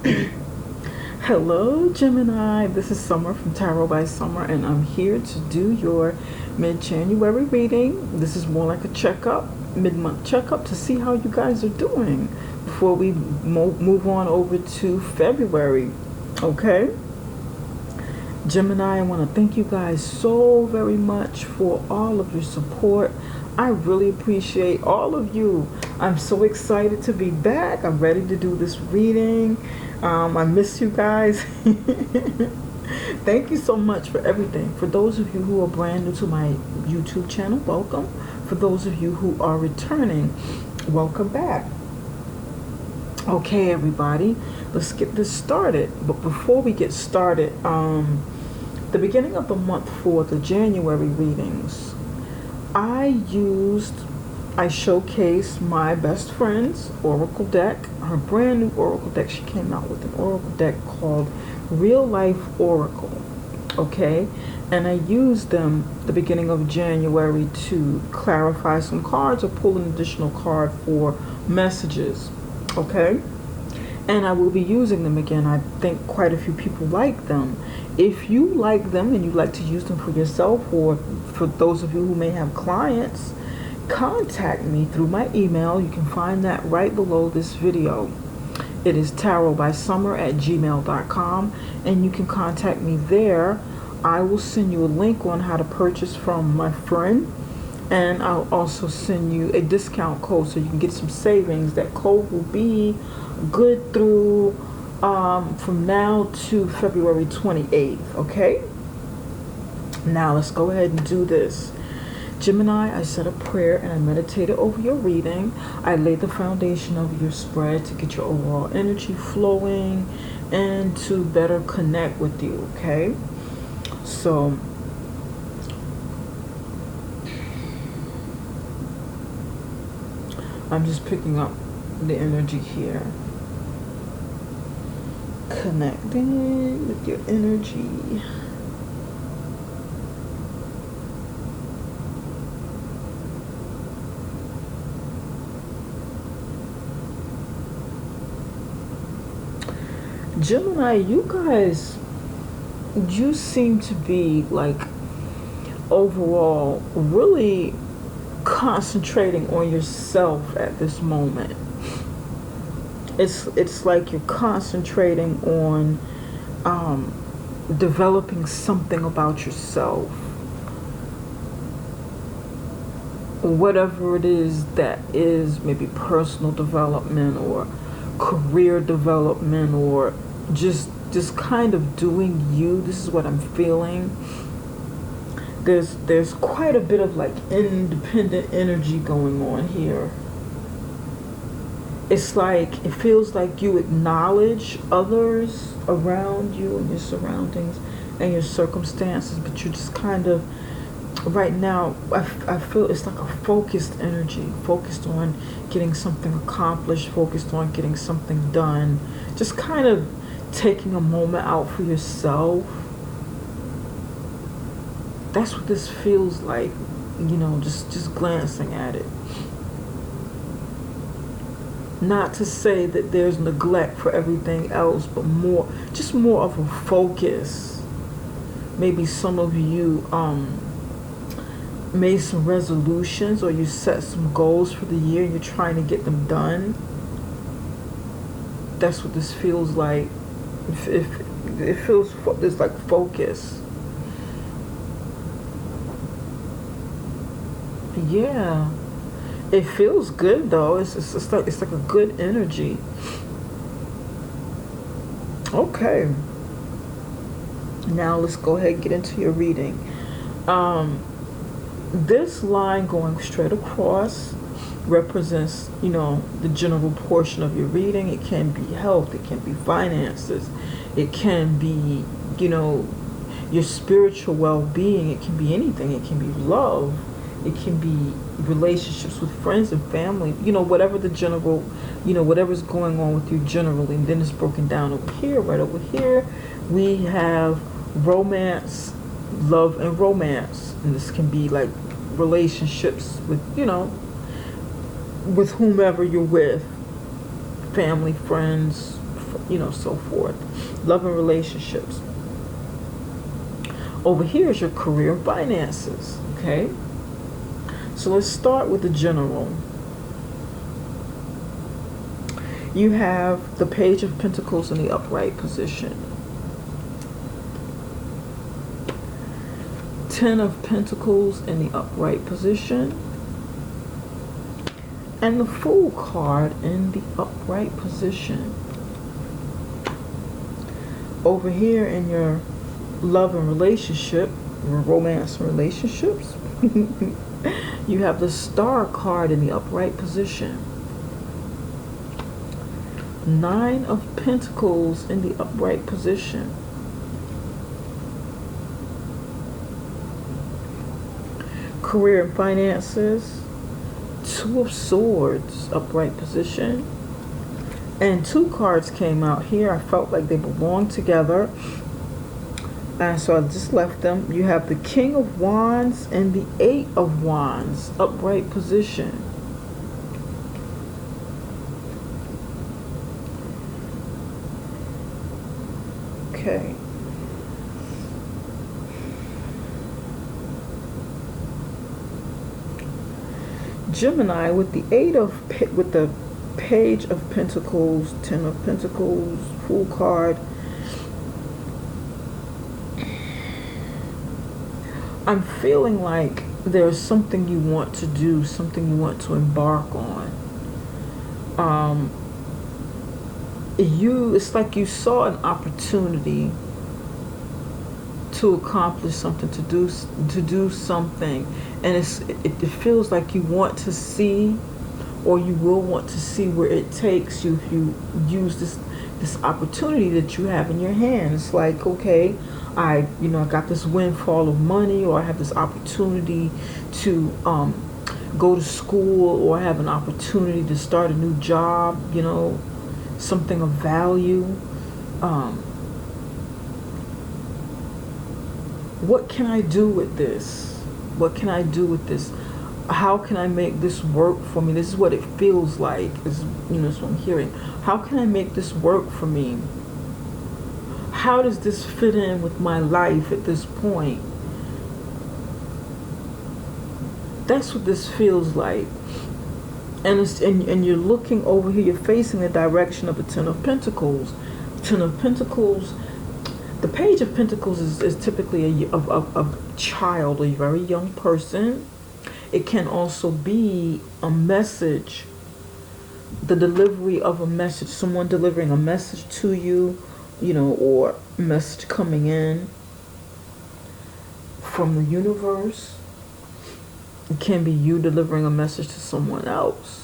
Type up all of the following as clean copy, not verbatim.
Hello, Gemini. This is Summer from Tarot by Summer, and I'm here to do your mid-January reading. This is more like a checkup, mid-month checkup to see how you guys are doing before we move on over to February. Okay? Gemini, I want to thank you guys so very much for all of your support. I really appreciate all of you. I'm so excited to be back. I'm ready to do this reading. I miss you guys. Thank you so much for everything. For those of you who are brand new to my YouTube channel, welcome. For those of you who are returning, welcome back. Okay, everybody, let's get this started. But before we get started, the beginning of the month for the January readings, I showcased my best friend's Oracle deck, her brand new Oracle deck. She came out with an Oracle deck called Real Life Oracle, okay? And I used them the beginning of January to clarify some cards or pull an additional card for messages, okay? And I will be using them again. I think quite a few people like them. If you like them and you like to use them for yourself, or for those of you who may have clients, contact me through my email. You can find that right below this video. It is tarotbysummer@gmail.com, and you can contact me there. I will send you a link on how to purchase from my friend, and I'll also send you a discount code so you can get some savings. That code will be good through from now to February 28th, okay? Now let's go ahead and do this. Gemini, I said a prayer and I meditated over your reading. I laid the foundation of your spread to get your overall energy flowing and to better connect with you, okay? So I'm just picking up the energy here. Connecting with your energy. Gemini, you guys, you seem to be like overall really concentrating on yourself at this moment. It's like you're concentrating on developing something about yourself, whatever it is that is, maybe personal development or career development, or just kind of doing you. This is what I'm feeling. There's quite a bit of like independent energy going on here. It's like, it feels like you acknowledge others around you and your surroundings and your circumstances, but you're just kind of, right now, I feel it's like a focused energy, focused on getting something accomplished, focused on getting something done, just kind of taking a moment out for yourself. That's what this feels like, you know, just glancing at it. Not to say that there's neglect for everything else, but more of a focus. Maybe some of you made some resolutions, or you set some goals for the year and you're trying to get them done. That's what this feels like. It feels, there's like focus. Yeah. It feels good though. It's like a good energy. Okay. Now let's go ahead and get into your reading. This line going straight across represents, you know, the general portion of your reading. It can be health, it can be finances, it can be, you know, your spiritual well-being, it can be anything, it can be love, it can be relationships with friends and family, you know, whatever the general, you know, whatever's going on with you generally. And then it's broken down over here. Right over here we have romance, love and romance, and this can be like relationships with, you know, with whomever you're with, family, friends, so forth. Love and relationships. Over here is your career and finances. Okay. So let's start with the general. You have the Page of Pentacles in the upright position. 10 of Pentacles in the upright position. And the Fool card in the upright position. Over here in your love and relationship, romance and relationships, you have the Star card in the upright position. 9 of Pentacles in the upright position. Career and finances. 2 of Swords, upright position. And 2 cards came out here. I felt like they belonged together. And so I just left them. You have the King of Wands and the 8 of Wands, upright position. Okay. Gemini with the with the Page of Pentacles, 10 of Pentacles, Fool card. I'm feeling like there's something you want to do, something you want to embark on. It's like you saw an opportunity to accomplish something, to do something, and it feels like you want to see, or you will want to see where it takes you if you use this opportunity that you have in your hand. It's like, okay, I got this windfall of money, or I have this opportunity to go to school, or I have an opportunity to start a new job, something of value. What can I do with this? What can I do with this? How can I make this work for me? This is what it feels like. That's what I'm hearing. How can I make this work for me? How does this fit in with my life at this point? That's what this feels like. And you're looking over here, you're facing the direction of the 10 of Pentacles. 10 of Pentacles, the Page of Pentacles is typically a child, a very young person. It can also be a message, the delivery of a message, someone delivering a message to you, or a message coming in from the universe. It can be you delivering a message to someone else.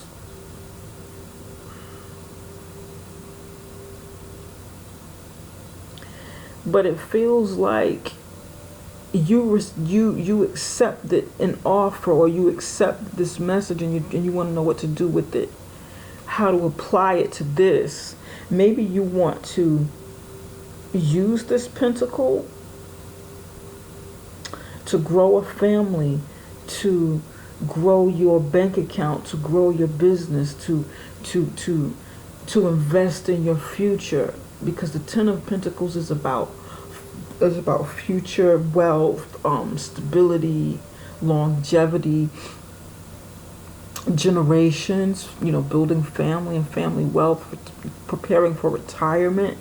But it feels like you accepted an offer, or you accept this message, and you want to know what to do with it, how to apply it to this. Maybe you want to use this pentacle to grow a family, to grow your bank account, to grow your business, to invest in your future, because the 10 of Pentacles is about future wealth, stability, longevity, generations, building family and family wealth, preparing for retirement.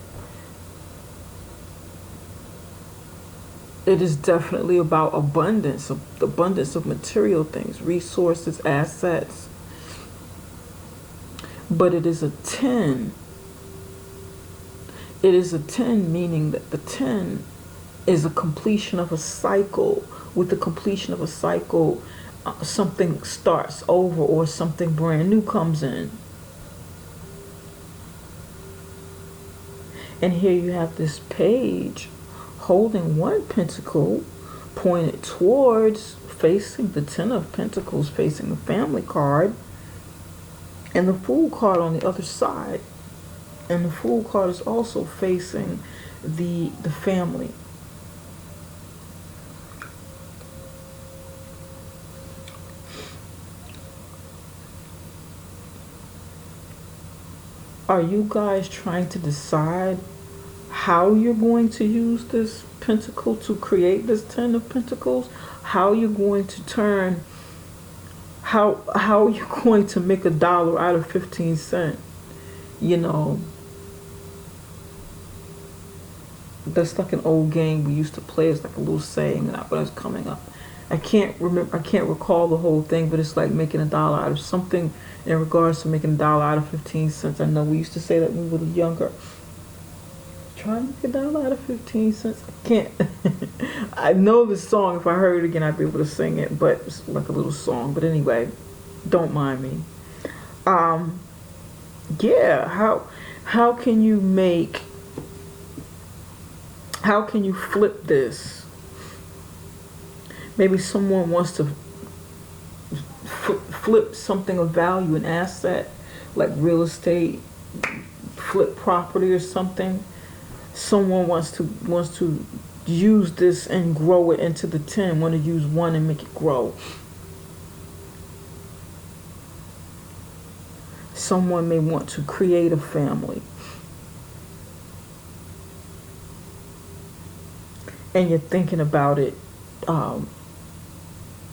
It is definitely about abundance of material things, resources, assets. But it is a 10. It is a 10, meaning that the 10 is a completion of a cycle. With the completion of a cycle, something starts over, or something brand new comes in. And here you have this page holding one pentacle pointed towards, facing the 10 of Pentacles, facing the family card, and the Fool card on the other side. And the Fool card is also facing the family. Are you guys trying to decide how you're going to use this pentacle to create this 10 of pentacles? How you're going to turn, how you're going to make $1 out of 15 cents? You know, that's like an old game we used to play. It's like a little saying that when I was coming up. I can't recall the whole thing, but it's like making $1 out of something in regards to making $1 out of 15 cents. I know we used to say that when we were younger. Try to make $1 out of 15 cents. I can't. I know the song. If I heard it again, I'd be able to sing it, but it's like a little song. But anyway, don't mind me. Yeah, how can you flip this? Maybe someone wants to flip something of value, an asset, like real estate, flip property or something. Someone wants to use this and grow it into the 10, want to use one and make it grow. Someone may want to create a family. And you're thinking about it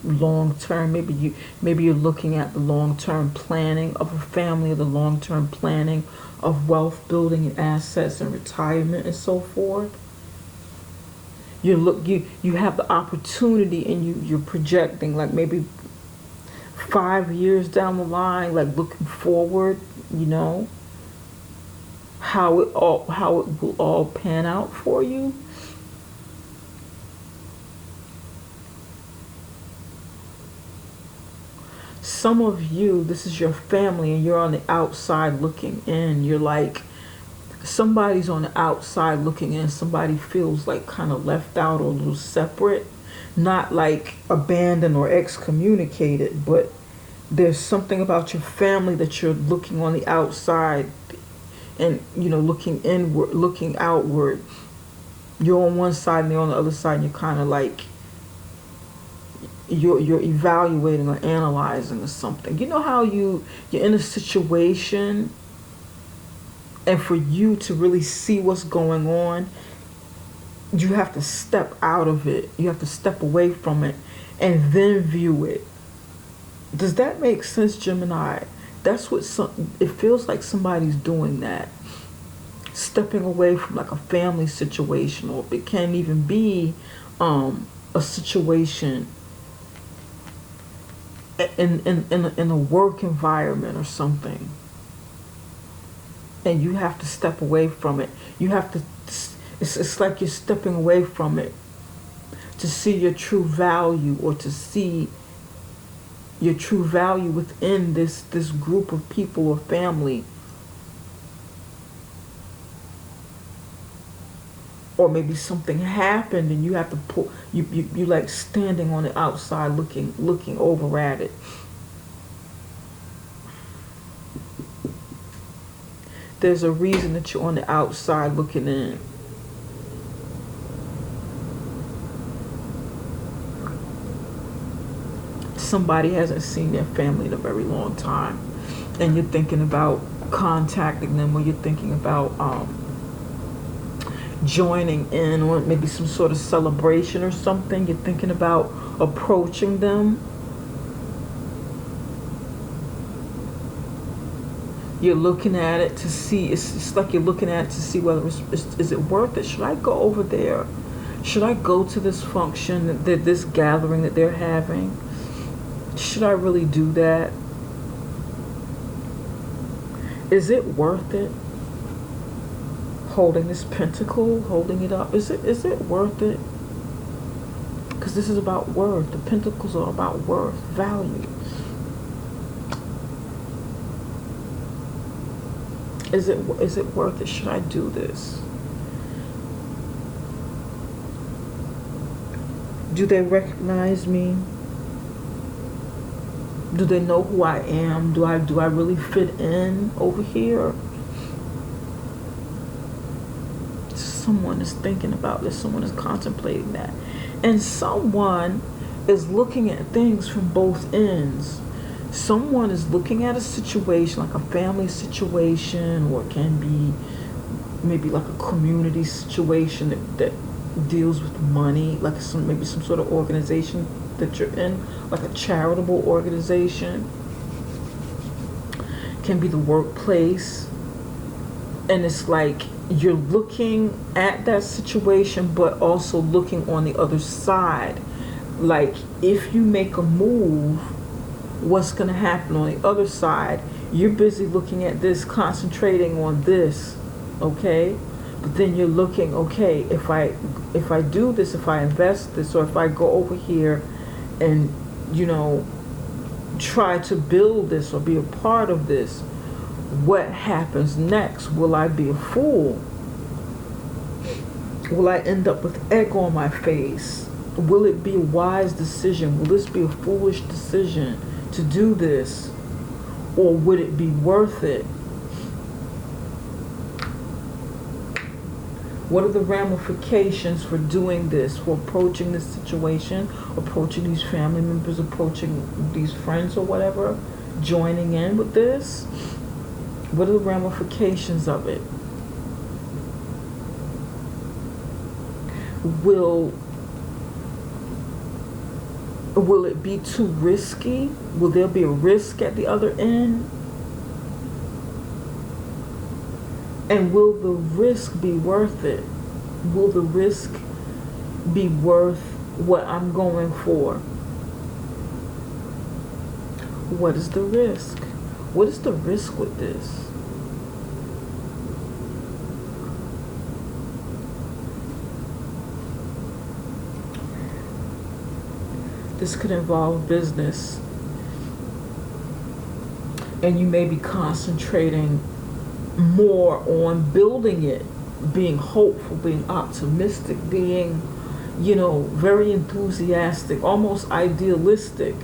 long term. Maybe you're looking at the long term planning of a family, or the long term planning of wealth building and assets and retirement and so forth. You have the opportunity, and you're projecting like maybe 5 years down the line, like looking forward, you know, how it will all pan out for you. Some of you, this is your family, and you're on the outside looking in. You're like, somebody's on the outside looking in. Somebody feels like kind of left out or a little separate. Not like abandoned or excommunicated, but there's something about your family that you're looking on the outside and, you know, looking inward, looking outward. You're on one side and they're on the other side, and you're kind of like, you're evaluating or analyzing or something. You know how you're in a situation, and for you to really see what's going on, you have to step out of it. You have to step away from it and then view it. Does that make sense, Gemini? That's what it feels like somebody's doing that. Stepping away from like a family situation, or it can't even be a situation in a work environment or something, and you have to step away from it. You have to. It's like you're stepping away from it to see your true value, or to see your true value within this group of people or family. Or maybe something happened and you have to pull, you like standing on the outside looking over at it. There's a reason that you're on the outside looking in. Somebody hasn't seen their family in a very long time, and you're thinking about contacting them, or you're thinking about joining in on maybe some sort of celebration or something. You're thinking about approaching them. You're looking at it to see, it's like you're looking at it to see whether is it worth it? Should I go over there? Should I go to this function, this gathering that they're having? Should I really do that? Is it worth it? Holding this pentacle, holding it up, is it worth it? Because this is about worth. The pentacles are about worth, value. Is it worth it? Should I do this? Do they recognize me? Do they know who I am? Do I really fit in over here? Someone is thinking about this. Someone is contemplating that. And someone is looking at things from both ends. someone is looking at a situation, like a family situation, or it can be maybe like a community situation that deals with money, like maybe some sort of organization that you're in, like a charitable organization. Can be the workplace. And it's like you're looking at that situation, but also looking on the other side. Like, if you make a move, what's going to happen on the other side? You're busy looking at this, concentrating on this, okay? But then you're looking, okay, if I do this, if I invest this, or if I go over here and, you know, try to build this or be a part of this, what happens next? Will I be a fool? Will I end up with egg on my face? Will it be a wise decision? Will this be a foolish decision to do this? Or would it be worth it? What are the ramifications for doing this, for approaching this situation, approaching these family members, approaching these friends or whatever, joining in with this? What are the ramifications of it? Will it be too risky? Will there be a risk at the other end? And will the risk be worth it? Will the risk be worth what I'm going for? What is the risk? What is the risk with this? This could involve business, and you may be concentrating more on building it, being hopeful, being optimistic, being, you know, very enthusiastic, almost idealistic,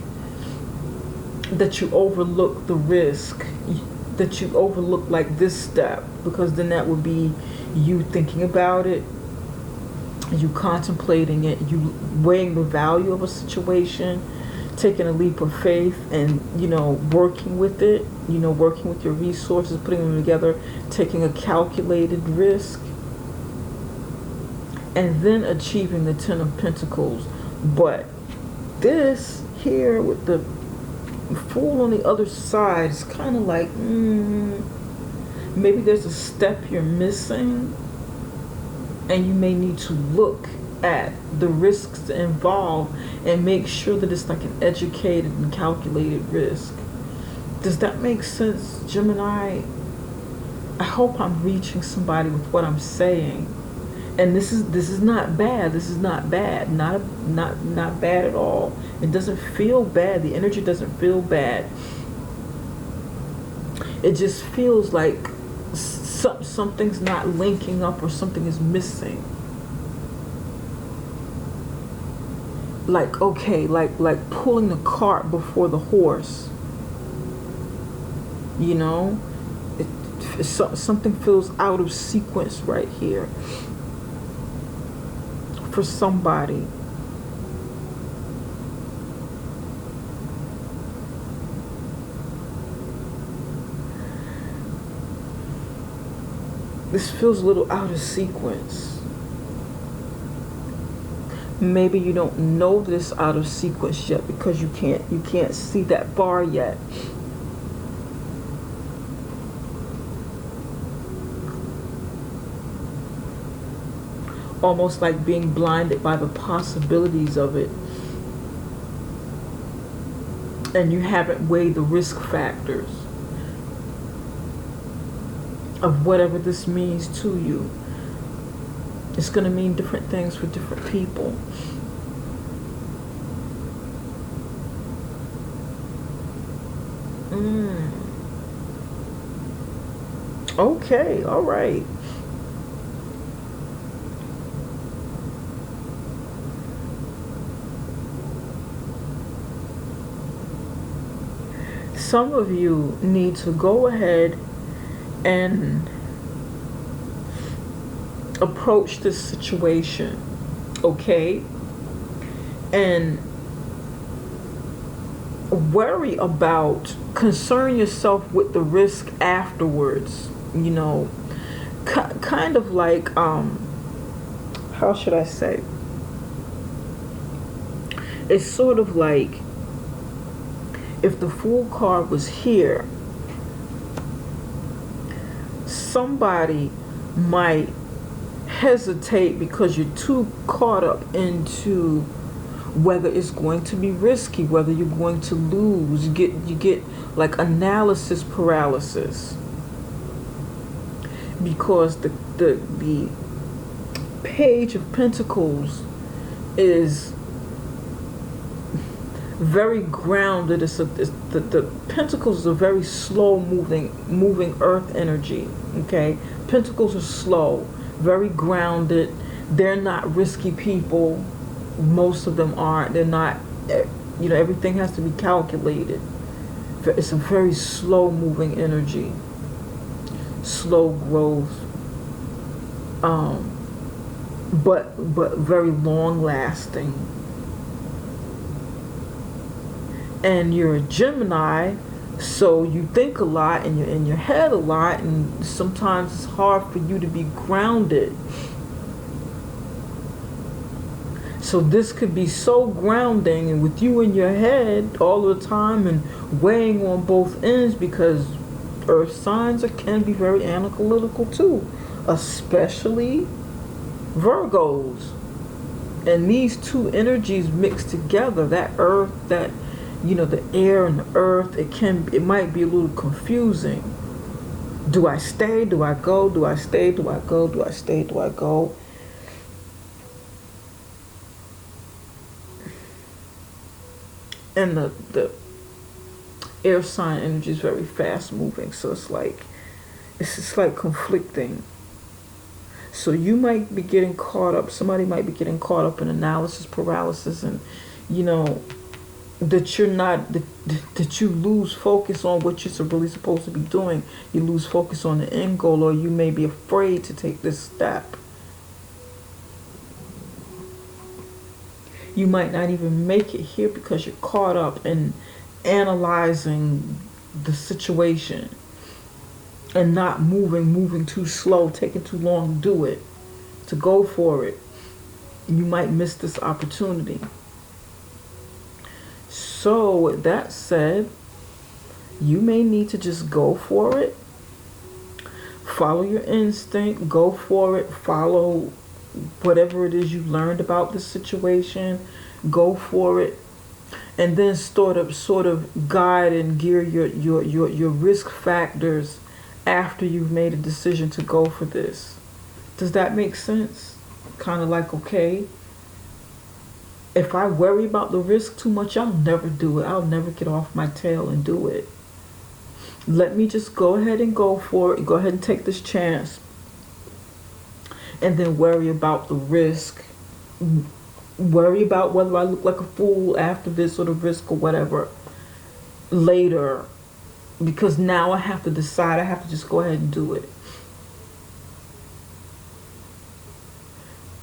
that you overlook the risk, that you overlook like this step, because then that would be you thinking about it, you contemplating it, you weighing the value of a situation, taking a leap of faith, and, you know, working with it, you know, working with your resources, putting them together, taking a calculated risk, and then achieving the 10 of Pentacles. But this here with the Fool on the other side is kind of like, maybe there's a step you're missing, and you may need to look at the risks involved and make sure that it's like an educated and calculated risk. Does that make sense, Gemini? I hope I'm reaching somebody with what I'm saying. And this is not bad. This is not bad. Not bad at all. It doesn't feel bad. The energy doesn't feel bad. It just feels like something's not linking up, or something is missing. Like, okay, like pulling the cart before the horse. You know, something feels out of sequence right here for somebody. This feels a little out of sequence. Maybe you don't know this out of sequence yet because you can't see that bar yet. Almost like being blinded by the possibilities of it. And you haven't weighed the risk factors of whatever this means to you. It's going to mean different things for different people. Okay, all right. Some of you need to go ahead and approach this situation, okay? And worry about, concern yourself with the risk afterwards, you know, kind of like, how should I say, it's sort of like if the Fool card was here, somebody might hesitate because you're too caught up into whether it's going to be risky, whether you're going to lose. You get like analysis paralysis, because the Page of Pentacles is very grounded. The Pentacles is a very slow moving earth energy. Okay, Pentacles are slow, very grounded. They're not risky people. Most of them aren't. They're not, you know, everything has to be calculated. It's a very slow moving energy, slow growth, but very long lasting. And you're a Gemini, so you think a lot and you're in your head a lot, and sometimes it's hard for you to be grounded. So this could be so grounding, and with you in your head all the time and weighing on both ends, because earth signs can be very analytical too, especially Virgos. And these two energies mixed together, that earth, that, you know, the air and the earth, it might be a little confusing. Do I stay? Do I go? Do I stay? Do I go? Do I stay? Do I go? And the air sign energy is very fast moving, so it's just like conflicting. So you might be getting caught up, somebody might be getting caught up in analysis paralysis, and, you know, that you lose focus on what you're really supposed to be doing. You lose focus on the end goal, or you may be afraid to take this step. You might not even make it here because you're caught up in analyzing the situation and not moving too slow, taking too long to do it, to go for it. You might miss this opportunity. So with that said, you may need to just go for it. Follow your instinct, go for it, follow whatever it is you learned about the situation, go for it, and then sort of guide and gear your risk factors after you've made a decision to go for this. Does that make sense? Kind of like, okay, if I worry about the risk too much, I'll never do it. I'll never get off my tail and do it. Let me just go ahead and go for it. Go ahead and take this chance. And then worry about the risk. Worry about whether I look like a fool after this, or the risk, or whatever, later. Because now I have to decide. I have to just go ahead and do it.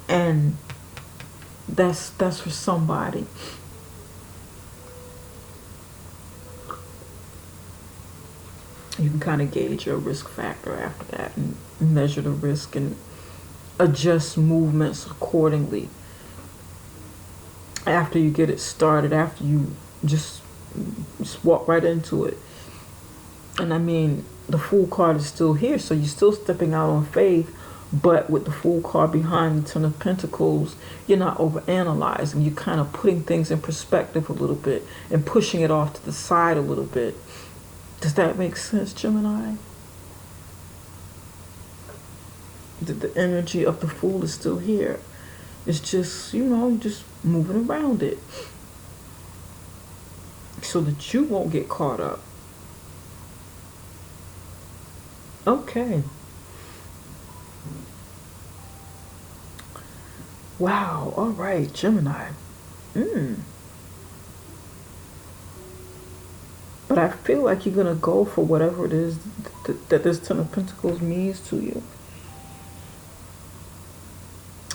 And that's for somebody. You can kind of gauge your risk factor after that, and measure the risk and adjust movements accordingly after you get it started, after you just walk right into it. And I mean, the Fool card is still here, so you're still stepping out on faith, but with the Fool card behind the Ten of Pentacles, you're not overanalyzing. You're kind of putting things in perspective a little bit and pushing it off to the side a little bit. Does that make sense, Gemini? The energy of the Fool is still here. It's just, you know, just moving around it so that you won't get caught up. Okay. Wow. All right, Gemini. But I feel like you're going to go for whatever it is that this Ten of Pentacles means to you.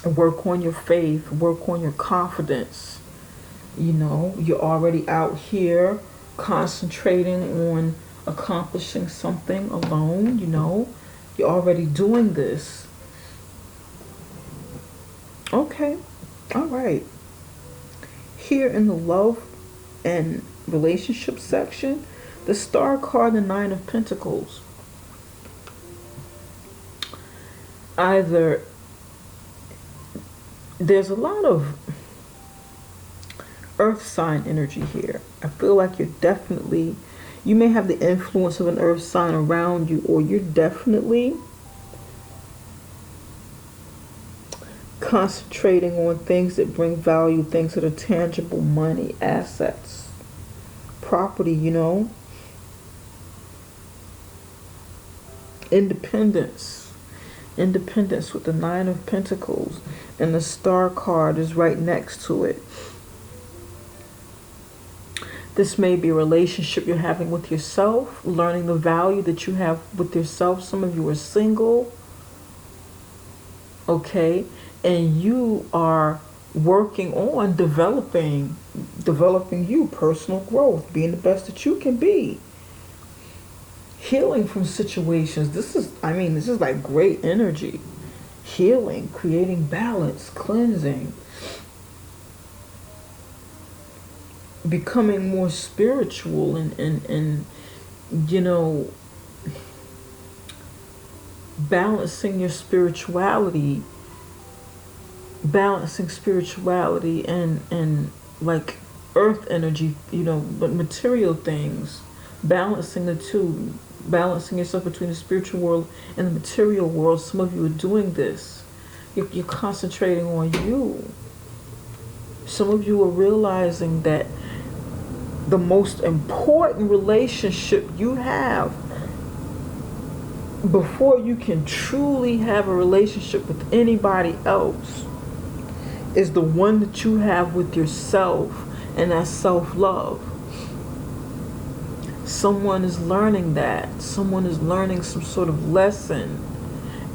Work on your faith. Work on your confidence. You know, you're already out here concentrating on accomplishing something alone, you're already doing this. Okay, all right. Here in the love and relationship section, the star card, the Nine of Pentacles. Either there's a lot of earth sign energy here. I feel like you may have the influence of an earth sign around you, or you're definitely concentrating on things that bring value, things that are tangible, money, assets, property, independence with the Nine of Pentacles, and the Star card is right next to it. This may be a relationship you're having with yourself, learning the value that you have with yourself. Some of you are single, okay, and you are working on developing you, personal growth, being the best that you can be. Healing from situations. This is like great energy. Healing, creating balance, cleansing, becoming more spiritual and balancing your spirituality, and like earth energy, but material things, balancing the two, balancing yourself between the spiritual world and the material world. Some of you are doing this. You're concentrating on you. Some of you are realizing that the most important relationship you have, before you can truly have a relationship with anybody else, is the one that you have with yourself, and that's self-love. Someone is learning that. Someone is learning some sort of lesson,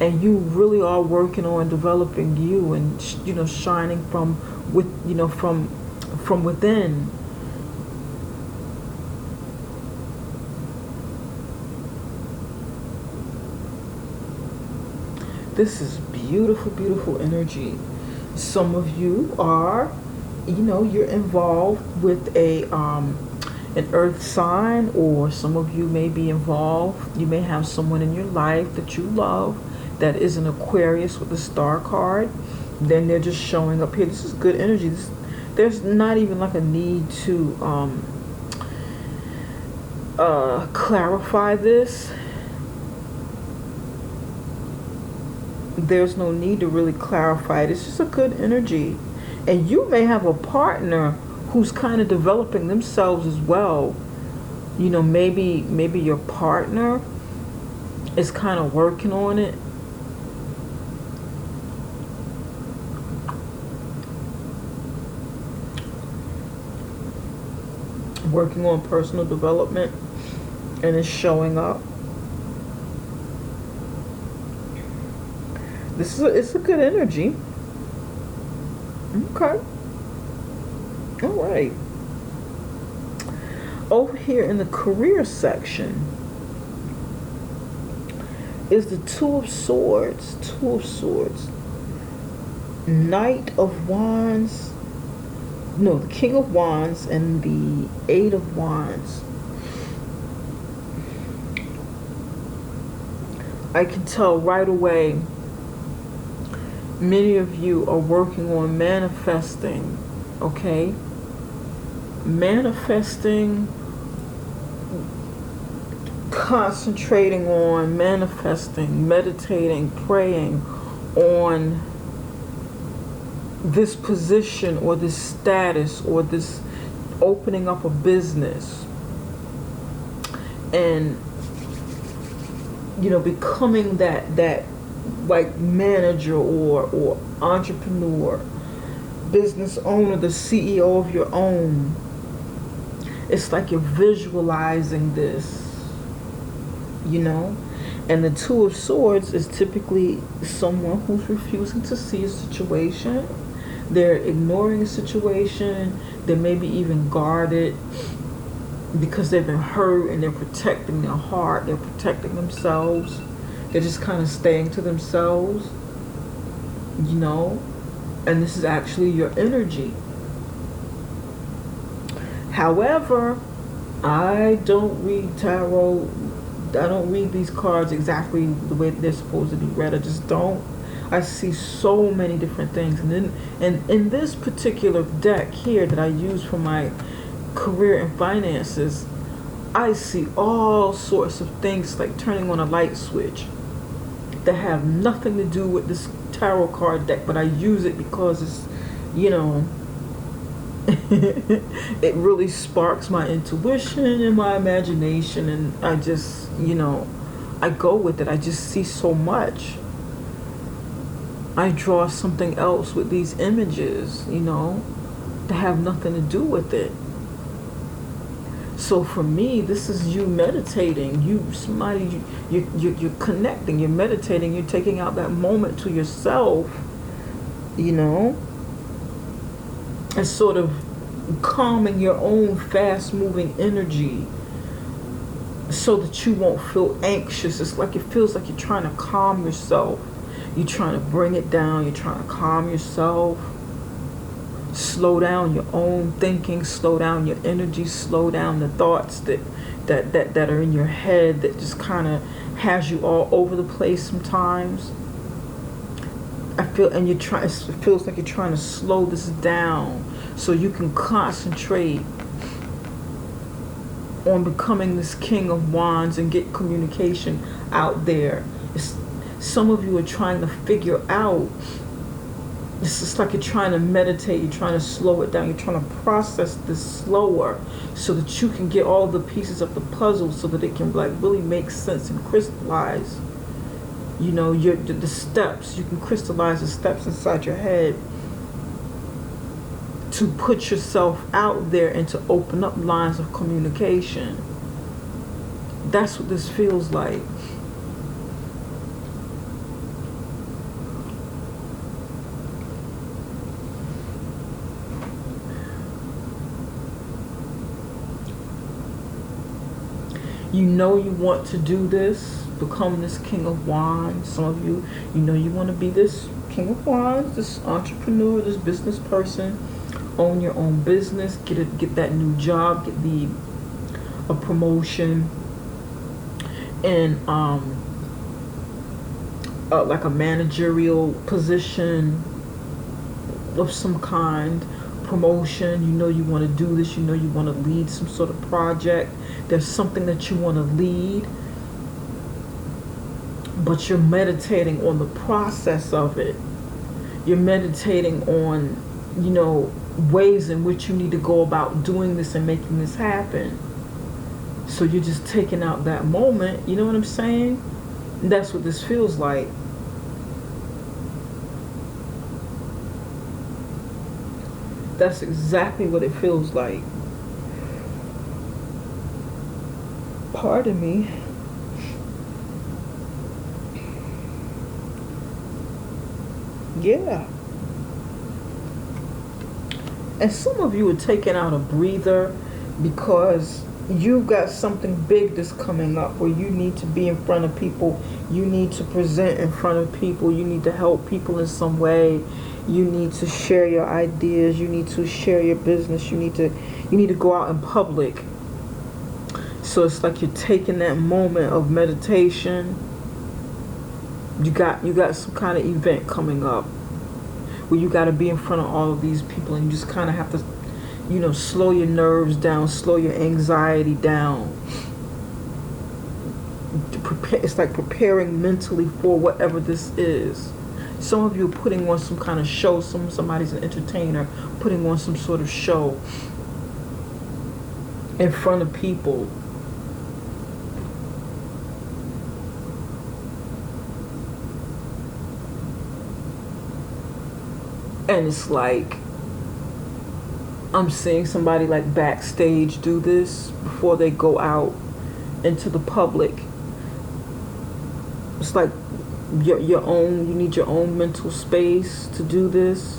and you really are working on developing you and shining from within. This is beautiful, beautiful energy. Some of you are, you're involved with an earth sign, or some of you may be involved. You may have someone in your life that you love that is an Aquarius with the Star card. Then they're just showing up here. This is good energy. There's not even like a need to clarify this. There's no need to really clarify it. It's just a good energy. And you may have a partner who's kind of developing themselves as well. Maybe your partner is kind of working on it. Working on personal development, and is showing up. It's a good energy. Okay. All right. Over here in the career section is the Two of Swords. Knight of Wands. No, the King of Wands and the Eight of Wands. I can tell right away, many of you are working on manifesting, okay? Manifesting, concentrating on manifesting, meditating, praying on this position or this status or this opening up a business, and becoming that like manager or entrepreneur, business owner, the CEO of your own. It's like you're visualizing this, and the Two of Swords is typically someone who's refusing to see a situation. They're ignoring a situation. They may be even guarded. because they've been hurt and they're protecting their heart, they're protecting themselves, they're just kind of staying to themselves, you know, and this is actually your energy. However, I don't read tarot, I don't read these cards exactly the way they're supposed to be read. I just don't. I see so many different things. And then, and in this particular deck here that I use for my career and finances, I see all sorts of things like turning on a light switch that have nothing to do with this tarot card deck, but I use it because it's, you know, it really sparks my intuition and my imagination, and I just, you know, I go with it. I just see so much. I draw something else with these images, you know, that have nothing to do with it. So for me, this is you meditating. You're connecting, you're meditating, you're taking out that moment to yourself, you know, and sort of calming your own fast-moving energy so that you won't feel anxious. It's like, it feels like you're trying to calm yourself. You're trying to bring it down. You're trying to calm yourself. Slow down your own thinking. Slow down your energy. Slow down the thoughts that are in your head that just kind of has you all over the place sometimes. I feel, and it feels like you're trying to slow this down so you can concentrate on becoming this King of Wands and get communication out there. Some of you are trying to figure out, it's just like you're trying to meditate, you're trying to slow it down, you're trying to process this slower so that you can get all the pieces of the puzzle so that it can like really make sense and crystallize. You know, the steps, you can crystallize the steps inside your head to put yourself out there and to open up lines of communication. That's what this feels like. You know you want to do this, become this King of Wands. Some of you, you know you want to be this King of Wands, this entrepreneur, this business person, own your own business, get that new job, get a promotion in like a managerial position of some kind. Promotion, you know you want to do this, you know you want to lead some sort of project. There's something that you want to lead, but you're meditating on the process of it. You're meditating on, you know, ways in which you need to go about doing this and making this happen. So you're just taking out that moment, you know what I'm saying? That's what this feels like. That's exactly what it feels like. Pardon me. Yeah. And some of you are taking out a breather because you've got something big that's coming up where you need to be in front of people. You need to present in front of people. You need to help people in some way. You need to share your ideas. You need to share your business. You need to go out in public. So it's like you're taking that moment of meditation. You got some kind of event coming up where you got to be in front of all of these people, and you just kind of have to, you know, slow your nerves down, slow your anxiety down. To prepare, it's like preparing mentally for whatever this is. Some of you are putting on some kind of show. Somebody's an entertainer putting on some sort of show in front of people. And it's like, I'm seeing somebody like backstage do this before they go out into the public. It's like your own, you need your own mental space to do this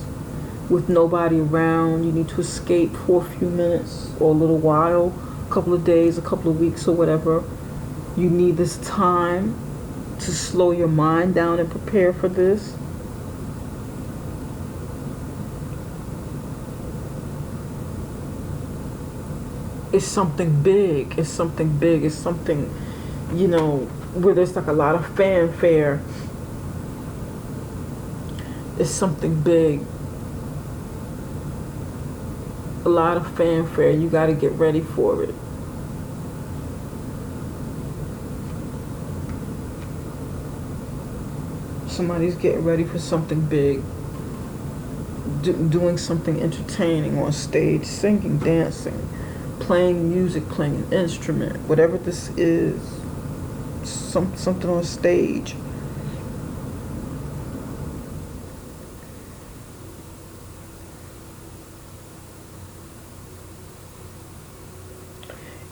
with nobody around. You need to escape for a few minutes or a little while a couple of days, a couple of weeks or whatever. You need this time to slow your mind down and prepare for this. It's something big. It's something big. It's something, you know, where there's like a lot of fanfare. It's something big. A lot of fanfare. You got to get ready for it. Somebody's getting ready for something big. Doing something entertaining on stage, singing, dancing, playing music, playing an instrument, whatever this is, something on stage.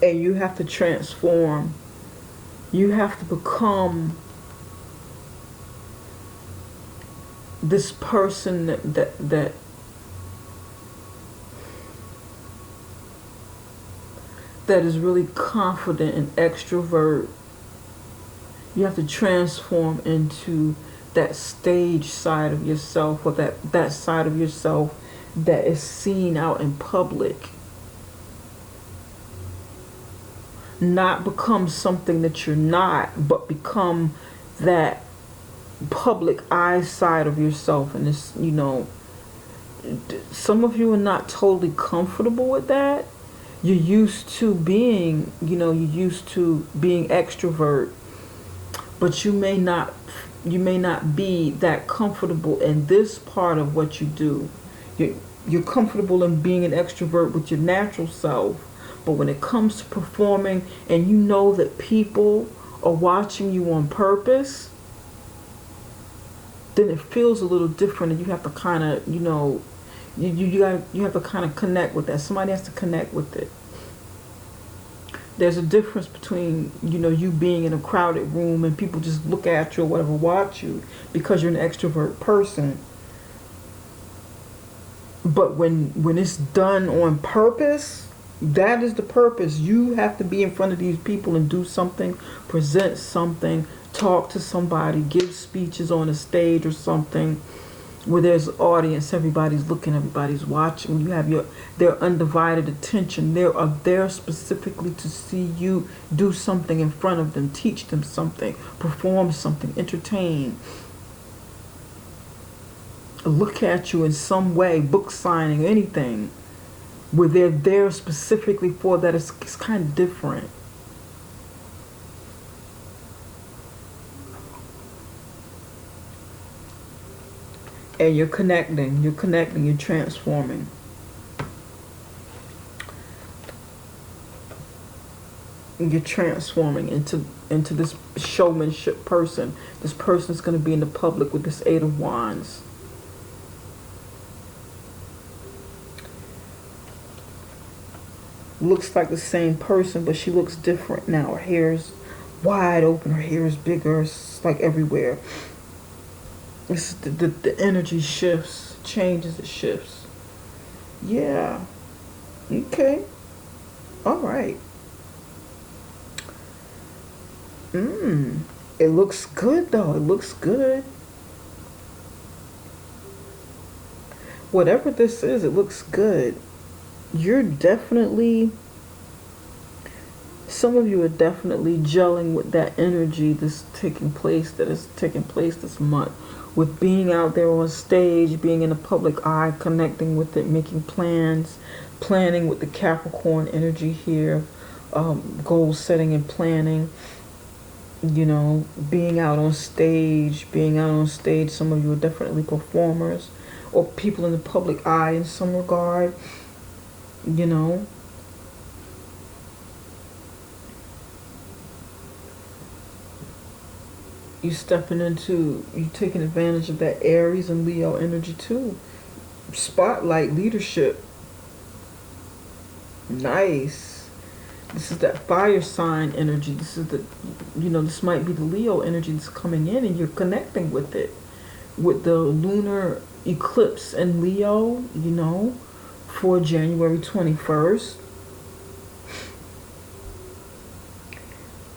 And you have to transform. You have to become this person that is really confident and extrovert. You have to transform into that stage side of yourself, or that side of yourself that is seen out in public. Not become something that you're not, but become that public eye side of yourself. And it's, you know, some of you are not totally comfortable with that. You're used to being, you know, you're used to being extrovert, but you may not be that comfortable in this part of what you do. You're comfortable in being an extrovert with your natural self, but when it comes to performing and you know that people are watching you on purpose, then it feels a little different, and you have to kind of, you know, you have to kind of connect with that. Somebody has to connect with it. There's a difference between, you know, you being in a crowded room and people just look at you or whatever, watch you because you're an extrovert person. But when it's done on purpose, that is the purpose. You have to be in front of these people and do something, present something, talk to somebody, give speeches on a stage or something where there's an audience, everybody's looking, everybody's watching. You have their undivided attention. They are there specifically to see you do something in front of them, teach them something, perform something, entertain, look at you in some way, book signing, anything, where they're there specifically for that. It's kind of different. And you're connecting, you're transforming. You're transforming into this showmanship person. This person is going to be in the public with this 8 of Wands. Looks like the same person, but she looks different now. Her hair is wide open, her hair is bigger, it's like everywhere. It's the energy shifts, changes, it shifts. Yeah. Okay. All right. It looks good though. It looks good. Whatever this is, it looks good. You're definitely, some of you are definitely gelling with that energy that is taking place this month. With being out there on stage, being in the public eye, connecting with it, making plans, planning with the Capricorn energy here, goal setting and planning, you know, being out on stage. Some of you are definitely performers or people in the public eye in some regard, you know. You taking advantage of that Aries and Leo energy too. Spotlight, leadership. Nice. This is that fire sign energy. This is this might be the Leo energy that's coming in, and you're connecting with it. With the lunar eclipse in Leo, for January 21st.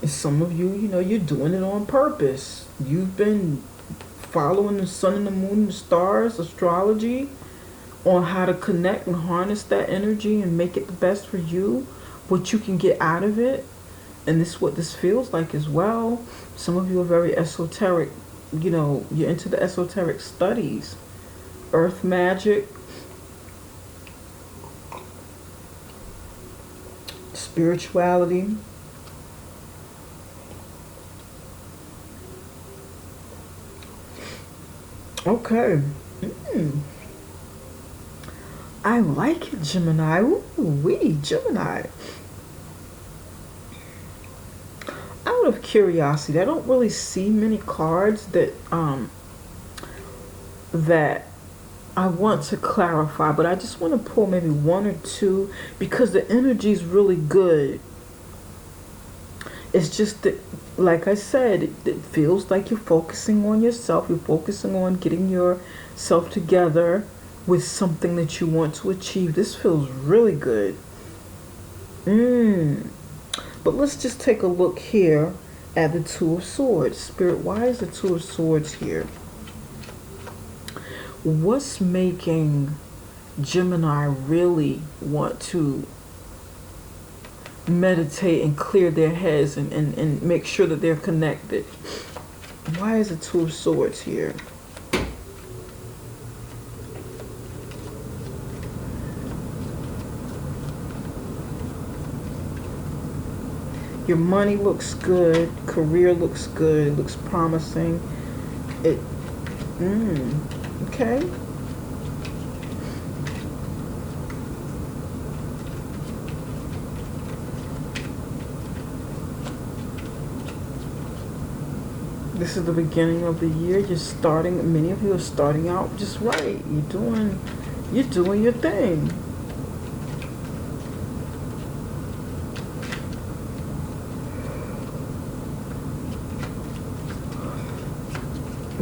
Some of you, you're doing it on purpose. You've been following the sun and the moon and the stars, astrology, on how to connect and harness that energy and make it the best for you, what you can get out of it. And this is what this feels like as well. Some of you are very esoteric, you're into the esoteric studies, earth magic, spirituality. Okay. I like it, Gemini. Ooh, wee, Gemini. Out of curiosity, I don't really see many cards that I want to clarify, but I just want to pull maybe one or two because the energy is really good. It's just that, like I said, it feels like you're focusing on yourself. You're focusing on getting yourself together with something that you want to achieve. This feels really good. But let's just take a look here at the Two of Swords. Spirit, why is the Two of Swords here? What's making Gemini really want to meditate and clear their heads and make sure that they're connected? Why is the Two of Swords here? Your money looks good, career looks good, it looks promising. Okay. This is the beginning of the year. You're starting, many of you are starting out just right. You're doing your thing.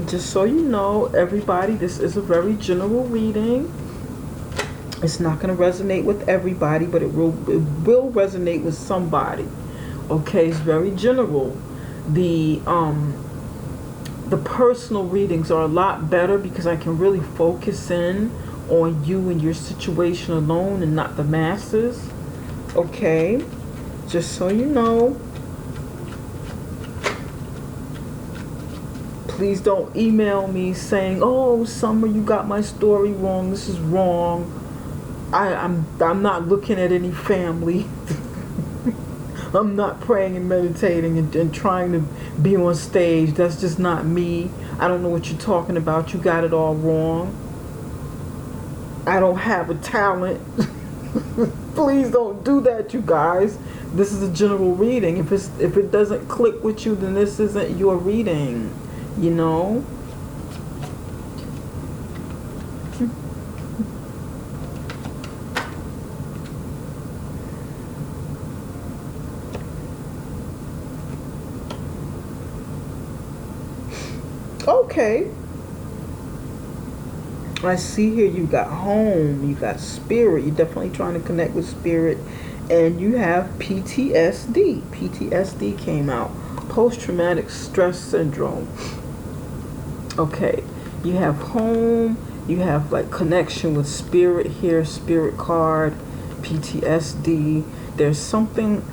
Just so you know, everybody, this is a very general reading. It's not going to resonate with everybody, but it will resonate with somebody. Okay, it's very general. The personal readings are a lot better because I can really focus in on you and your situation alone and not the masses. Okay, just so you know. Please don't email me saying, "Oh, Summer, you got my story wrong. This is wrong." I'm not looking at any family. I'm not praying and meditating and trying to be on stage. That's just not me. I don't know what you're talking about. You got it all wrong. I don't have a talent. Please don't do that, you guys. This is a general reading. If it doesn't click with you, then this isn't your reading. You know? Okay. I see here you got home, you got spirit. You're definitely trying to connect with spirit. And you have PTSD. PTSD came out. Post-traumatic stress syndrome. Okay. You have home. You have like connection with spirit here. Spirit card. PTSD. There's something.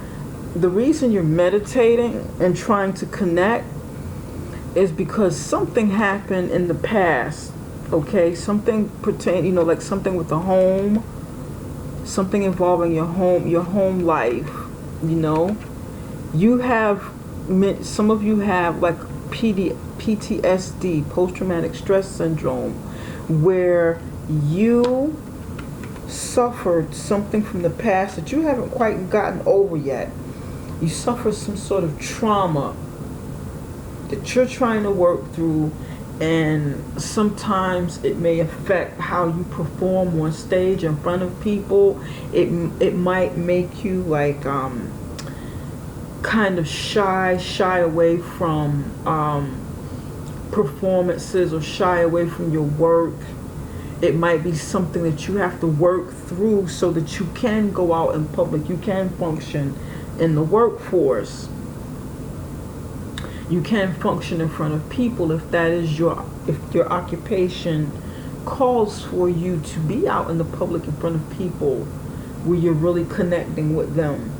The reason you're meditating and trying to connect is because something happened in the past. Okay, something like something with the home, something involving your home life. You have, some of you have like PTSD, post-traumatic stress syndrome, where you suffered something from the past that you haven't quite gotten over yet. You suffered some sort of trauma that you're trying to work through, and sometimes it may affect how you perform on stage in front of people. It might make you like kind of shy away from performances, or shy away from your work. It might be something that you have to work through so that you can go out in public, you can function in the workforce. You can function in front of people if that is if your occupation calls for you to be out in the public in front of people where you're really connecting with them.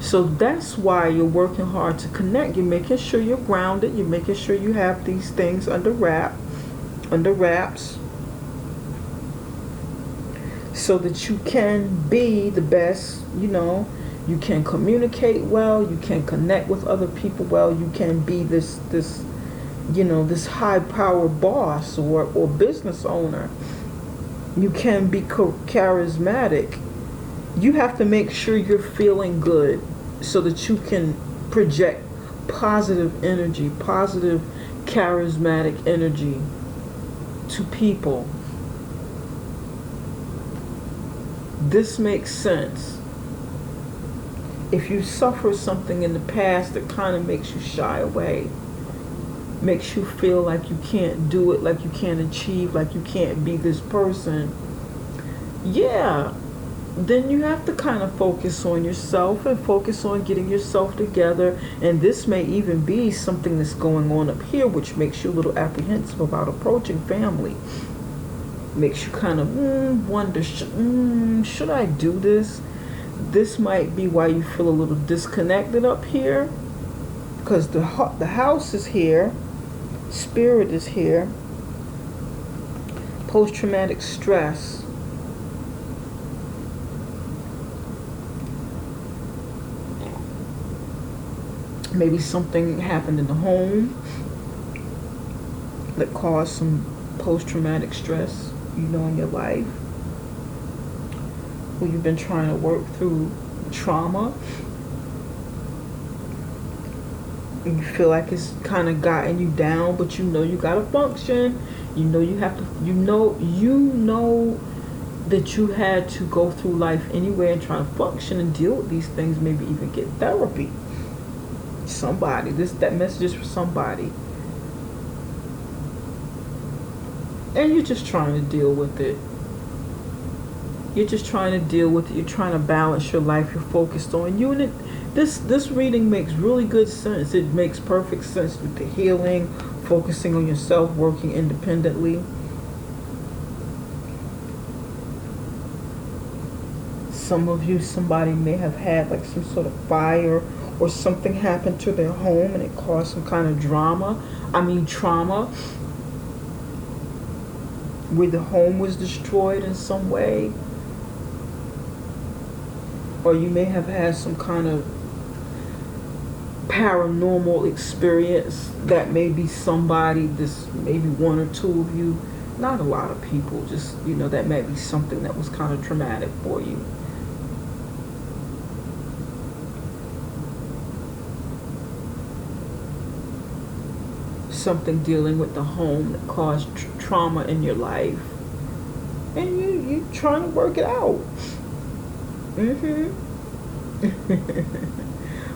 So that's why you're working hard to connect. You're making sure you're grounded. You're making sure you have these things under wraps, so that you can be the best. You can communicate well. You can connect with other people well. You can be this high power boss or business owner. You can be charismatic. You have to make sure you're feeling good so that you can project positive energy, positive charismatic energy to people. This makes sense. If you suffer something in the past that kind of makes you shy away, makes you feel like you can't do it, like you can't achieve, like you can't be this person, then you have to kind of focus on yourself and focus on getting yourself together. And this may even be something that's going on up here, which makes you a little apprehensive about approaching family. Makes you kind of wonder, should I do this? This might be why you feel a little disconnected up here, because the house is here, spirit is here, post-traumatic stress. Maybe something happened in the home that caused some post-traumatic stress, in your life. Where you've been trying to work through trauma. And you feel like it's kind of gotten you down, but you gotta function. You have to, that you had to go through life anyway and try to function and deal with these things, maybe even get therapy. Somebody, that message is for somebody. And you're just trying to deal with it. You're just trying to deal with it. You're trying to balance your life. You're focused on you. And this reading makes really good sense. It makes perfect sense with the healing, focusing on yourself, working independently. Some of you, somebody may have had like some sort of fire or something happened to their home and it caused some kind of trauma, where the home was destroyed in some way. Or you may have had some kind of paranormal experience that may be somebody, maybe one or two of you, not a lot of people, just, that may be something that was kind of traumatic for you. Something dealing with the home that caused trauma in your life, and you trying to work it out.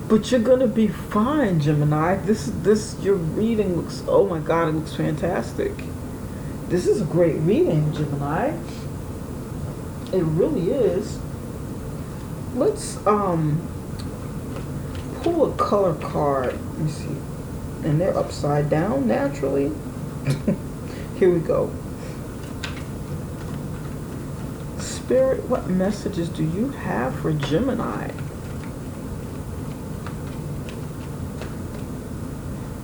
But you're gonna be fine, Gemini. Your reading looks, oh my God, it looks fantastic. This is a great reading, Gemini. It really is. Let's pull a color card. Let me see. And they're upside down naturally. Here we go. Spirit, what messages do you have for Gemini?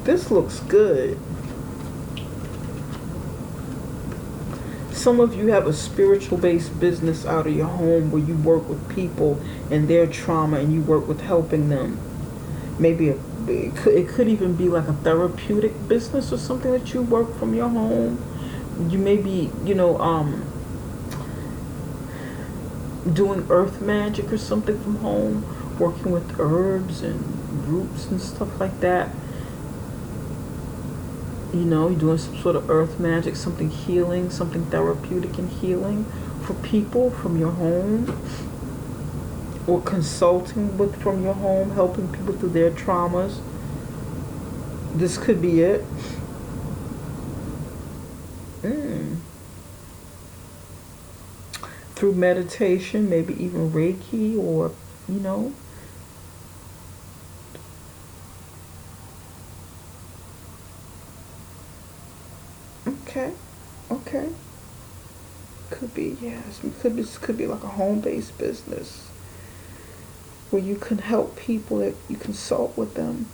This looks good. Some of you have a spiritual-based business out of your home where you work with people and their trauma and you work with helping them. Maybe it could even be like a therapeutic business or something that you work from your home. You may be, doing earth magic or something from home, working with herbs and roots and stuff like that. You're doing some sort of earth magic, something healing, something therapeutic and healing for people from your home. Or consulting from your home, helping people through their traumas. This could be it. Through meditation, maybe even Reiki, or Okay. Okay. Could be, yes. Could be like a home-based business where you can help people, that you consult with them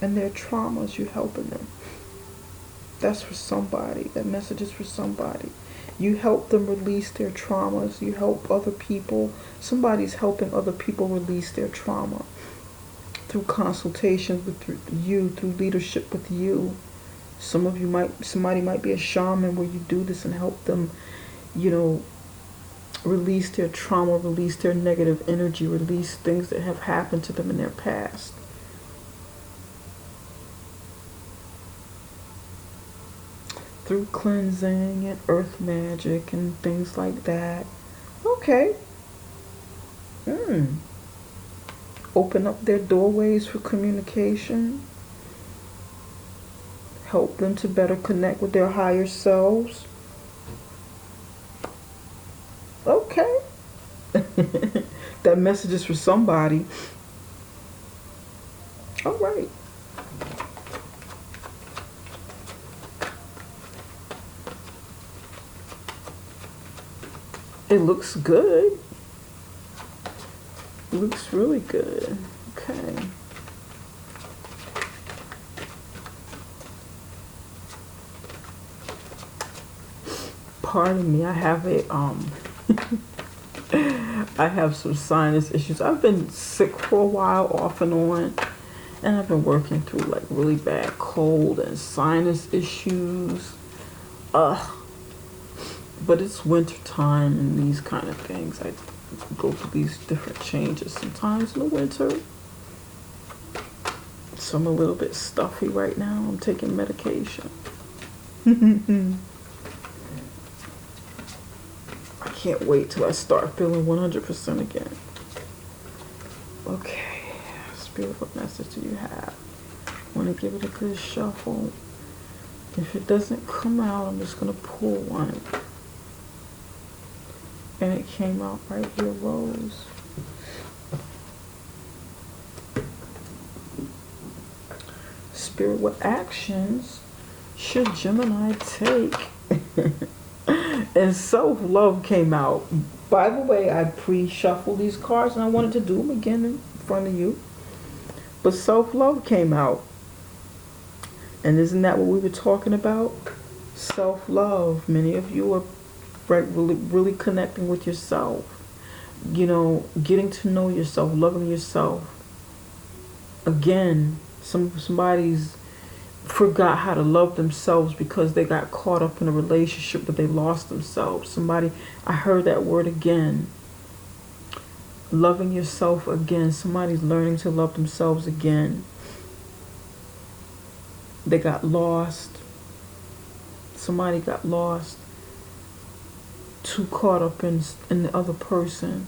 and their traumas, you helping them. That's for somebody. That message is for somebody. You help them release their traumas. You help other people. Somebody's helping other people release their trauma through consultations with you, through leadership with you. Somebody might be a shaman where you do this and help them, release their trauma, release their negative energy, release things that have happened to them in their past. Through cleansing and earth magic and things like that. Okay. Open up their doorways for communication. Help them to better connect with their higher selves. Okay. That message is for somebody. All right. It looks good. It looks really good. Okay. Pardon me, I have I have some sinus issues. I've been sick for a while, off and on, and I've been working through like really bad cold and sinus issues. But it's winter time and these kind of things. I go through these different changes sometimes in the winter. So I'm a little bit stuffy right now. I'm taking medication. I can't wait till I start feeling 100% again. Okay, Spirit, what message do you have? I want to give it a good shuffle. If it doesn't come out, I'm just going to pull one. And it came out right here, Rose. Spirit, what actions should Gemini take? And self-love came out. By the way, I pre-shuffled these cards and I wanted to do them again in front of you. But self-love came out. And isn't that what we were talking about? Self-love. Many of you are really connecting with yourself. Getting to know yourself, loving yourself. Again, somebody's forgot how to love themselves because they got caught up in a relationship but they lost themselves. I heard that word again. Loving yourself again. Somebody's learning to love themselves again. They got lost. Somebody got lost. Too caught up in the other person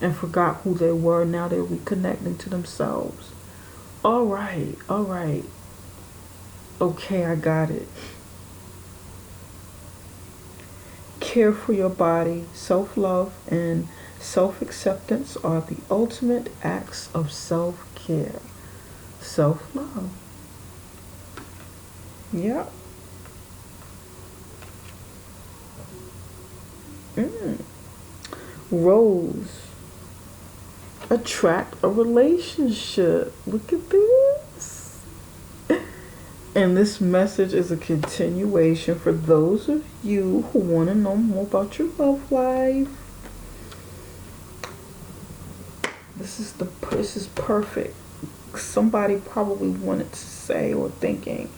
and forgot who they were. Now they're reconnecting to themselves. All right. Okay, I got it. Care for your body, self-love, and self-acceptance are the ultimate acts of self-care. Self-love. Yeah. Rose. Attract a relationship. Look at this. And this message is a continuation for those of you who want to know more about your love life. This is perfect. Somebody probably wanted to say or thinking,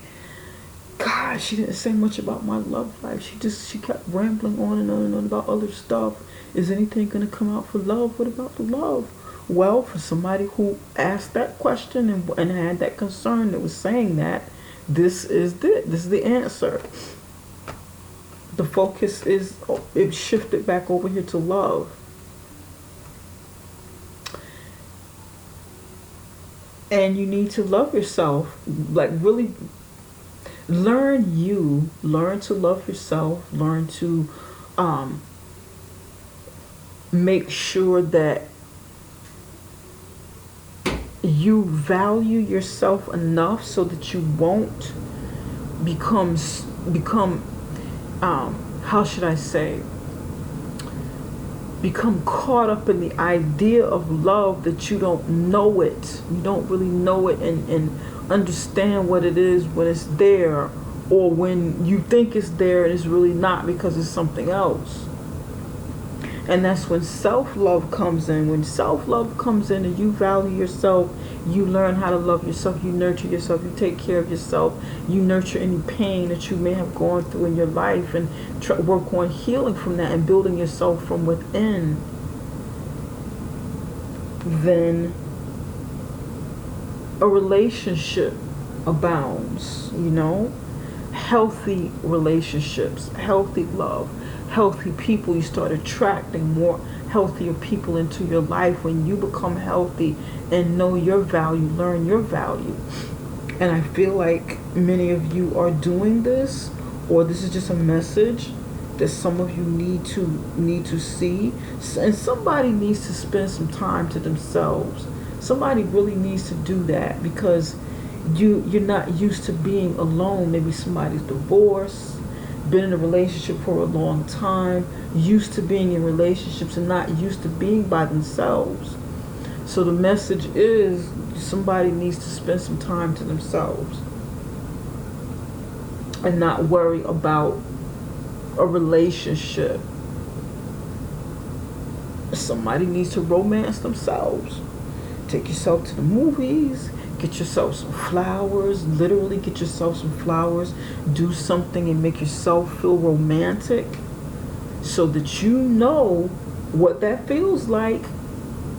God, she didn't say much about my love life. She kept rambling on and on and on about other stuff. Is anything going to come out for love? What about the love? Well, for somebody who asked that question and had that concern that was saying that, this is the answer. The focus it shifted back over here to love. And you need to love yourself, like really learn to love yourself, learn to make sure that you value yourself enough so that you won't become how should I say, become caught up in the idea of love that you don't know it. You don't really know it and understand what it is when it's there, or when you think it's there and it's really not because it's something else. And that's when self-love comes in. When self-love comes in and you value yourself, you learn how to love yourself, you nurture yourself, you take care of yourself, you nurture any pain that you may have gone through in your life and work on healing from that and building yourself from within. Then a relationship abounds, you know? Healthy relationships, healthy love, healthy people. You start attracting more healthier people into your life when you become healthy and know your value, learn your value. And I feel like many of you are doing this, or this is just a message that some of you need to see. And somebody needs to spend some time to themselves. Somebody really needs to do that, because you're not used to being alone. Maybe somebody's divorced, been in a relationship for a long time, used to being in relationships and not used to being by themselves. So the message is somebody needs to spend some time to themselves and not worry about a relationship. Somebody needs to romance themselves. Take yourself to the movies. Get yourself some flowers. Literally get yourself some flowers. Do something and make yourself feel romantic, so that you know what that feels like.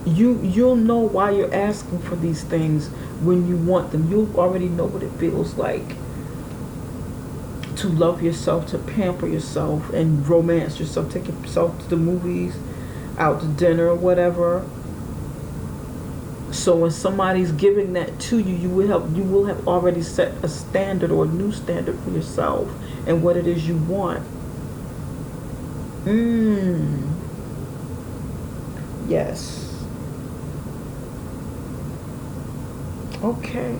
You'll know why you're asking for these things when you want them. You'll already know what it feels like to love yourself, to pamper yourself and romance yourself. Take yourself to the movies, out to dinner, whatever. So when somebody's giving that to you, you will have already set a standard or a new standard for yourself and what it is you want. Yes. Okay.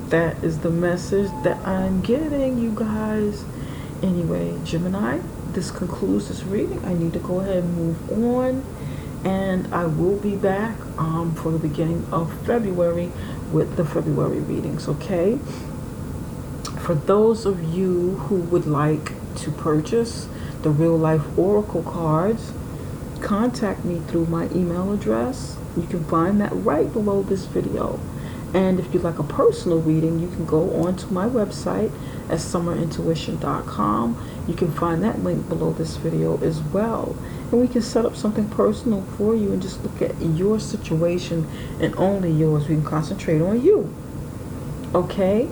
That is the message that I'm getting, you guys. Anyway, Gemini, this concludes this reading. I need to go ahead and move on. And I will be back for the beginning of February with the February readings, okay? For those of you who would like to purchase the Real Life Oracle cards, contact me through my email address. You can find that right below this video. And if you'd like a personal reading, you can go onto my website at summerintuition.com. You can find that link below this video as well. And we can set up something personal for you and just look at your situation and only yours. We can concentrate on you. Okay?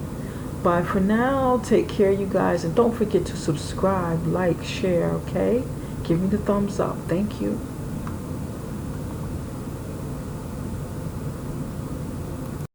Bye for now. Take care, you guys. And don't forget to subscribe, like, share, okay? Give me the thumbs up. Thank you.